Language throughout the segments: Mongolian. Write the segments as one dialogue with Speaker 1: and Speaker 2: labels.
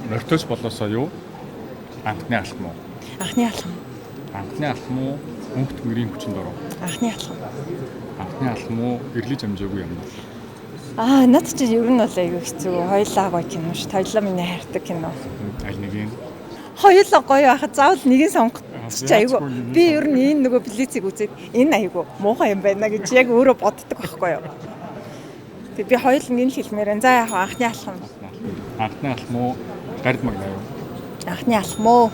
Speaker 1: Морьточ болоосоо юу? Анхны алхам уу?
Speaker 2: Анхны алхам.
Speaker 1: Анхны алхам уу? Мөнхт мөрийн хүчин дуруу.
Speaker 2: Анхны алхам.
Speaker 1: Анхны алхам уу? Эргэлж амжаагүй юм уу?
Speaker 2: Над чинь ер нь бол айгүй хэцүү. Хоёулаа гоё кино ш. Хоёулаа миний хайртай кино.
Speaker 1: Аль нэг юм?
Speaker 2: Хоёулаа гоё байхад заавал нэгийг сонгох чи айгүй.
Speaker 1: яачгүй нэг
Speaker 2: Би ер нь энэ нөгөө Блицийг үзээд энэ айгүй муухай юм байна гэж яг өөрөө боддог байхгүй юу. Тэг би хоёулангийн хэлмээр энэ. За яг анхны алхам.
Speaker 1: Анхны алхам уу? Гард магнаа юу?
Speaker 2: Анхны алхам уу?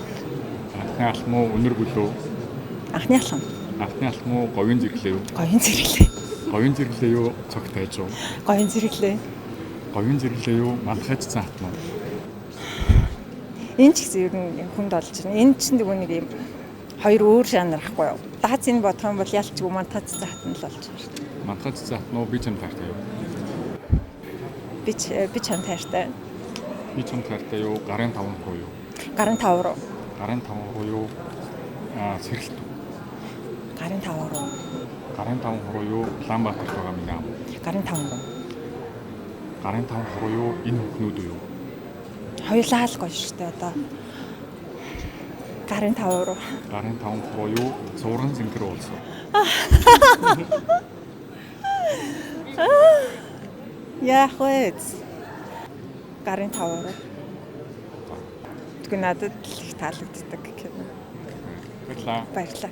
Speaker 1: Анхны алхам уу? Өнөр бүлөө?
Speaker 2: Анхны алхам.
Speaker 1: Анхны алхам уу? Говийн зэрэглээ юу?
Speaker 2: Говийн зэрэглээ.
Speaker 1: Говийн зэрэглээ юу? Цогт тайж уу?
Speaker 2: Говийн зэрэглээ.
Speaker 1: Говийн зэрэглээ юу? Мандахайч цан хатна уу?
Speaker 2: Энэ ч гэсэн ер нь хүнд болж байна. Энэ ч нөгөө нэг юм хоёр өөр жанр ахгүй юу. Даацын бодох юм бол ялчгүй мантац заатан л болж байна.
Speaker 1: Мандахайч цан хатна уу? Би чам таартай юу?
Speaker 2: Би чам таартай.
Speaker 1: Би чам таартай юу? Гарын 5 руу юу?
Speaker 2: Гарын 5 руу.
Speaker 1: Гарын 5 руу юу? Сэрэлт.
Speaker 2: Гарын 5 руу.
Speaker 1: Гарын 5 руу юу? Улаанбаатарт байгаа миний ам.
Speaker 2: Гарын 5 руу.
Speaker 1: Гарын 5 руу юу? Энэ хүүхнүүд үү юу?
Speaker 2: Хоёулаа л гоё шүү дээ одоо. Гарын 5 руу.
Speaker 1: Гарын 5 руу юу? Зурган зинхэр уулсан.
Speaker 2: Яах вэ? Гарын 5 руу. Тэгвэл надад их таалагддаг кино.
Speaker 1: Баярлалаа.
Speaker 2: Баярлалаа.